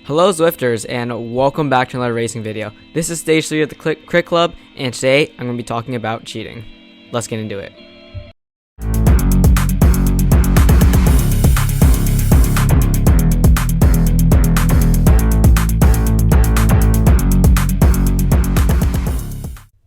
Hello Zwifters, and welcome back to another racing video. This is stage 3 of the Crit Club, and today I'm going to be talking about cheating. Let's get into it.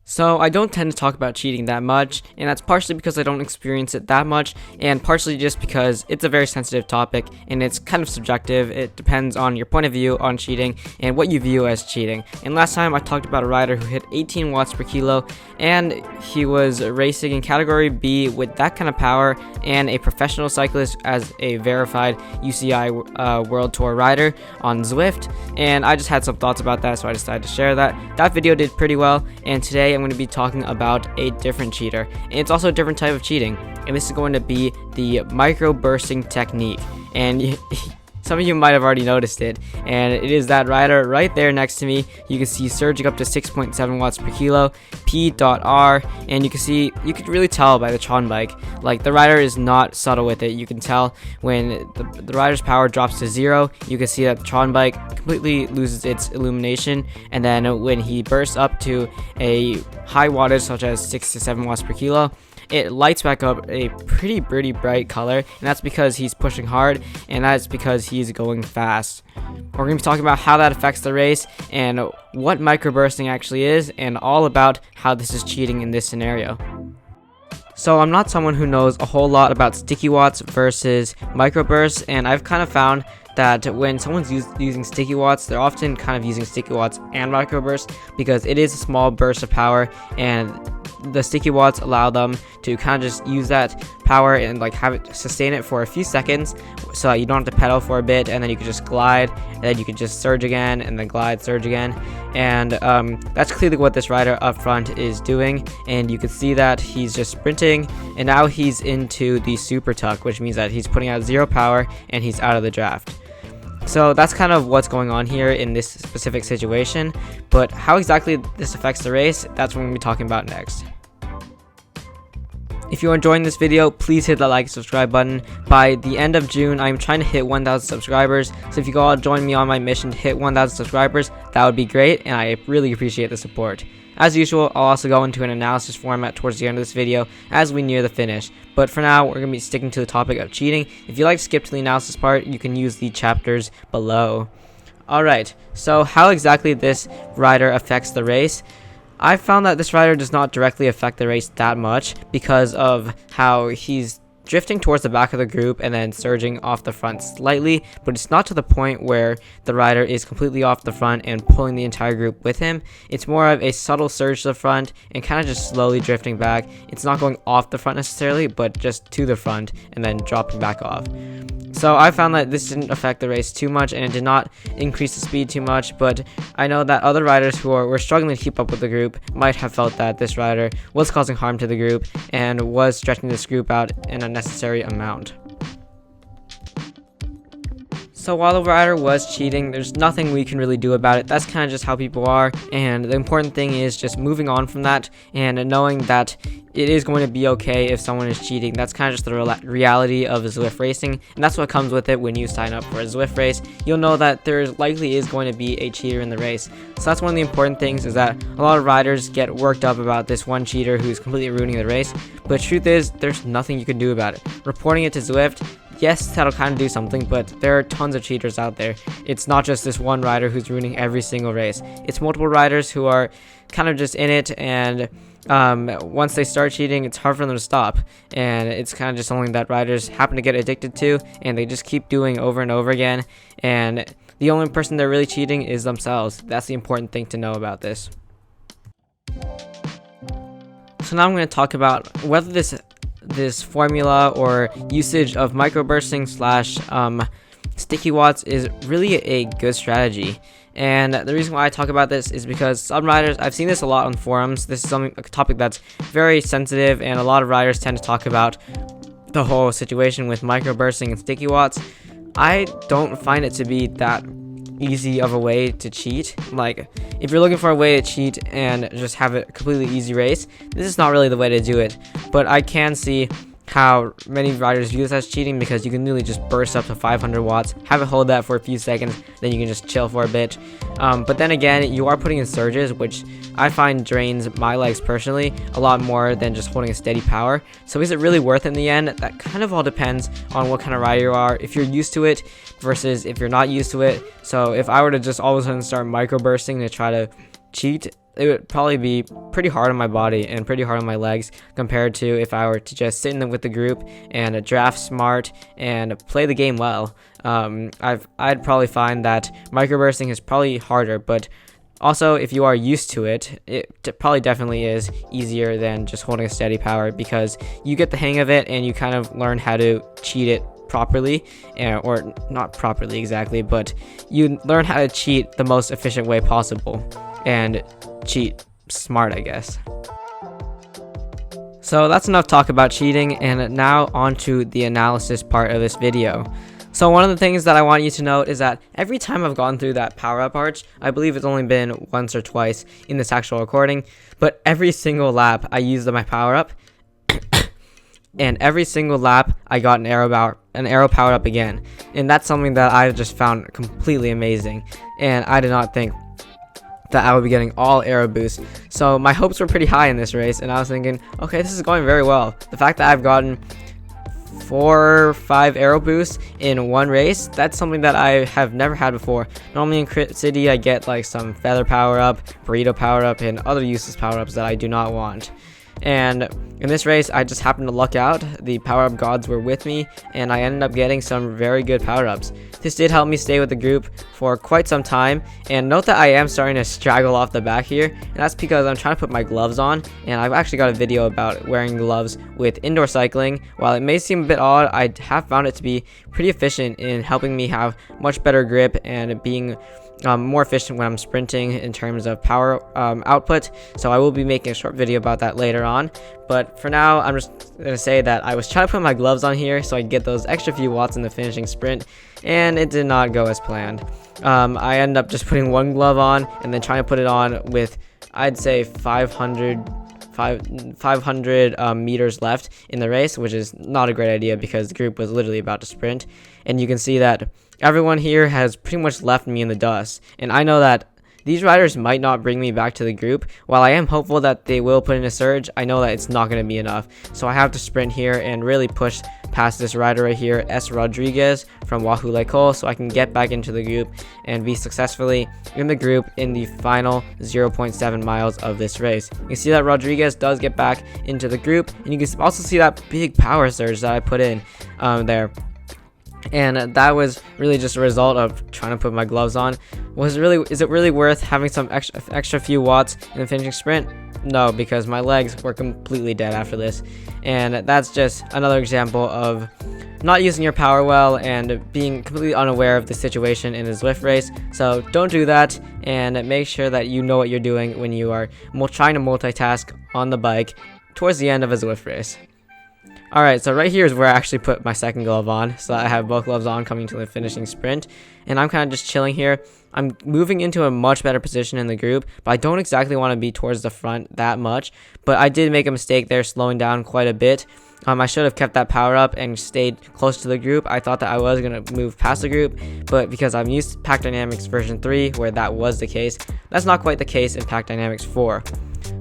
So I don't tend to talk about cheating that much, and that's partially because I don't experience it that much, and partially just because it's a very sensitive topic, and it's kind of subjective. It depends on your point of view on cheating, and what you view as cheating. And last time I talked about a rider who hit 18 watts per kilo, and he was racing in category B with that kind of power, and a professional cyclist as a verified UCI World Tour rider on Zwift, and I just had some thoughts about that, so I decided to share that. That video did pretty well, and today I'm going to be talking about a different cheater, and it's also a different type of cheating, and this is going to be the micro bursting technique. And some of you might have already noticed it, and it is that rider right there next to me. You can see surging up to 6.7 watts per kilo, P.R, and you could really tell by the Tron bike, like the rider is not subtle with it. You can tell when the rider's power drops to 0, you can see that the Tron bike completely loses its illumination, and then when he bursts up to a high wattage such as 6 to 7 watts per kilo, it lights back up a pretty bright color, and that's because he's pushing hard, and that's because he's going fast. We're going to be talking about how that affects the race, and what microbursting actually is, and all about how this is cheating in this scenario. So I'm not someone who knows a whole lot about sticky watts versus microbursts, and I've kind of found that when someone's using sticky watts, they're often kind of using sticky watts and microbursts because it is a small burst of power, and the sticky watts allow them to kind of just use that power and like have it sustain it for a few seconds, so that you don't have to pedal for a bit, and then you can just glide, and then you can just surge again, and then glide, surge again. And that's clearly what this rider up front is doing, and you can see that he's just sprinting, and now he's into the super tuck, which means that he's putting out 0 power and he's out of the draft. So that's kind of what's going on here in this specific situation, but how exactly this affects the race, that's what we're going to be talking about next. If you're enjoying this video, please hit that like and subscribe button. By the end of June, I'm trying to hit 1,000 subscribers, so if you could all join me on my mission to hit 1,000 subscribers, that would be great, and I really appreciate the support. As usual, I'll also go into an analysis format towards the end of this video as we near the finish, but for now, we're going to be sticking to the topic of cheating. If you'd like to skip to the analysis part, you can use the chapters below. Alright, so how exactly this rider affects the race? I found that this rider does not directly affect the race that much because of how he's drifting towards the back of the group and then surging off the front slightly, but it's not to the point where the rider is completely off the front and pulling the entire group with him. It's more of a subtle surge to the front and kind of just slowly drifting back. It's not going off the front necessarily, but just to the front and then dropping back off. So I found that this didn't affect the race too much, and it did not increase the speed too much, but I know that other riders who were struggling to keep up with the group might have felt that this rider was causing harm to the group and was stretching this group out an unnecessary amount. So while the rider was cheating, there's nothing we can really do about it. That's kind of just how people are, and the important thing is just moving on from that and knowing that it is going to be okay if someone is cheating. That's kind of just the reality of Zwift racing, and that's what comes with it when you sign up for a Zwift race. You'll know that there likely is going to be a cheater in the race. So that's one of the important things, is that a lot of riders get worked up about this one cheater who's completely ruining the race, but the truth is there's nothing you can do about it. Reporting it to Zwift, yes, that'll kind of do something, but there are tons of cheaters out there. It's not just this one rider who's ruining every single race. It's multiple riders who are kind of just in it, and once they start cheating, it's hard for them to stop, and it's kind of just something that riders happen to get addicted to, and they just keep doing over and over again, and the only person they're really cheating is themselves. That's the important thing to know about this. So now I'm going to talk about whether this formula or usage of microbursting slash sticky watts is really a good strategy. And the reason why I talk about this is because some riders, I've seen this a lot on forums. This is a topic that's very sensitive, and a lot of riders tend to talk about the whole situation with microbursting and sticky watts. I don't find it to be that easy of a way to cheat. Like, if you're looking for a way to cheat and just have a completely easy race, this is not really the way to do it. But I can see how many riders view this as cheating, because you can literally just burst up to 500 watts, have it hold that for a few seconds, then you can just chill for a bit. But then again, you are putting in surges, which I find drains my legs personally a lot more than just holding a steady power. So is it really worth it in the end? That kind of all depends on what kind of rider you are, if you're used to it versus if you're not used to it. So if I were to just all of a sudden start microbursting to try to cheat, it would probably be pretty hard on my body and pretty hard on my legs compared to if I were to just sit in with the group and draft smart and play the game well. I'd probably find that microbursting is probably harder, but also if you are used to it, it probably definitely is easier than just holding a steady power, because you get the hang of it and you kind of learn how to cheat it properly, or not properly exactly, but you learn how to cheat the most efficient way possible and cheat smart, I guess. So that's enough talk about cheating, and now on to the analysis part of this video. So one of the things that I want you to note is that every time I've gone through that power-up arch, I believe it's only been once or twice in this actual recording, but every single lap I used my power-up, and every single lap I got an arrow powered up again, and that's something that I've just found completely amazing, and I did not think that I would be getting all arrow boosts. So my hopes were pretty high in this race, and I was thinking, okay, this is going very well. The fact that I've gotten 4 or 5 arrow boosts in one race, that's something that I have never had before. Normally in Crit City I get like some feather power up, burrito power up, and other useless power ups that I do not want. And in this race, I just happened to luck out. The power-up gods were with me, and I ended up getting some very good power-ups. This did help me stay with the group for quite some time, and note that I am starting to straggle off the back here, and that's because I'm trying to put my gloves on, and I've actually got a video about wearing gloves with indoor cycling. While it may seem a bit odd, I have found it to be pretty efficient in helping me have much better grip and being more efficient when I'm sprinting in terms of power output. So I will be making a short video about that later on, but for now I'm just gonna say that I was trying to put my gloves on here so I could get those extra few watts in the finishing sprint, and it did not go as planned. I ended up just putting one glove on and then trying to put it on with, I'd say, 500 meters left in the race, which is not a great idea because the group was literally about to sprint. And you can see that everyone here has pretty much left me in the dust, and I know that these riders might not bring me back to the group. While I am hopeful that they will put in a surge, I know that it's not going to be enough, so I have to sprint here and really push past this rider right here, S. Rodriguez from Wahoo Lake Hole, so I can get back into the group and be successfully in the group in the final 0.7 miles of this race. You can see that Rodriguez does get back into the group, and you can also see that big power surge that I put in there. And that was really just a result of trying to put my gloves on. Is it really worth having some extra few watts in the finishing sprint? No, because my legs were completely dead after this. And that's just another example of not using your power well and being completely unaware of the situation in a Zwift race. So don't do that, and make sure that you know what you're doing when you are trying to multitask on the bike towards the end of a Zwift race. Alright, so right here is where I actually put my second glove on, so I have both gloves on coming to the finishing sprint, and I'm kind of just chilling here. I'm moving into a much better position in the group, but I don't exactly want to be towards the front that much, but I did make a mistake there, slowing down quite a bit. I should have kept that power up and stayed close to the group. I thought that I was going to move past the group, but because I'm used to Pack Dynamics version 3, where that was the case, that's not quite the case in Pack Dynamics 4.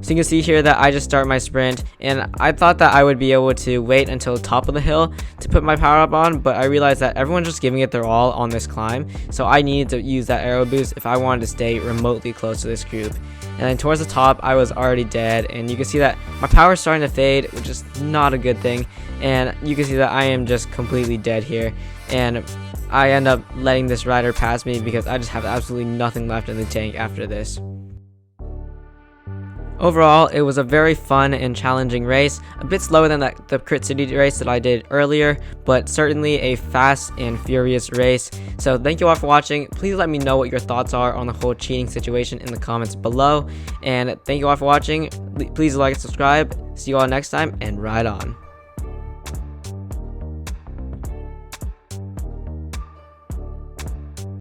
So you can see here that I just start my sprint, and I thought that I would be able to wait until the top of the hill to put my power up on, but I realized that everyone's just giving it their all on this climb, so I needed to use that arrow boost if I wanted to stay remotely close to this group. And then towards the top, I was already dead, and you can see that my power is starting to fade, which is not a good thing, and you can see that I am just completely dead here, and I end up letting this rider pass me because I just have absolutely nothing left in the tank after this. Overall, it was a very fun and challenging race, a bit slower than the Crit City race that I did earlier, but certainly a fast and furious race. So thank you all for watching. Please let me know what your thoughts are on the whole cheating situation in the comments below, and thank you all for watching. Please like and subscribe. See you all next time, and ride on.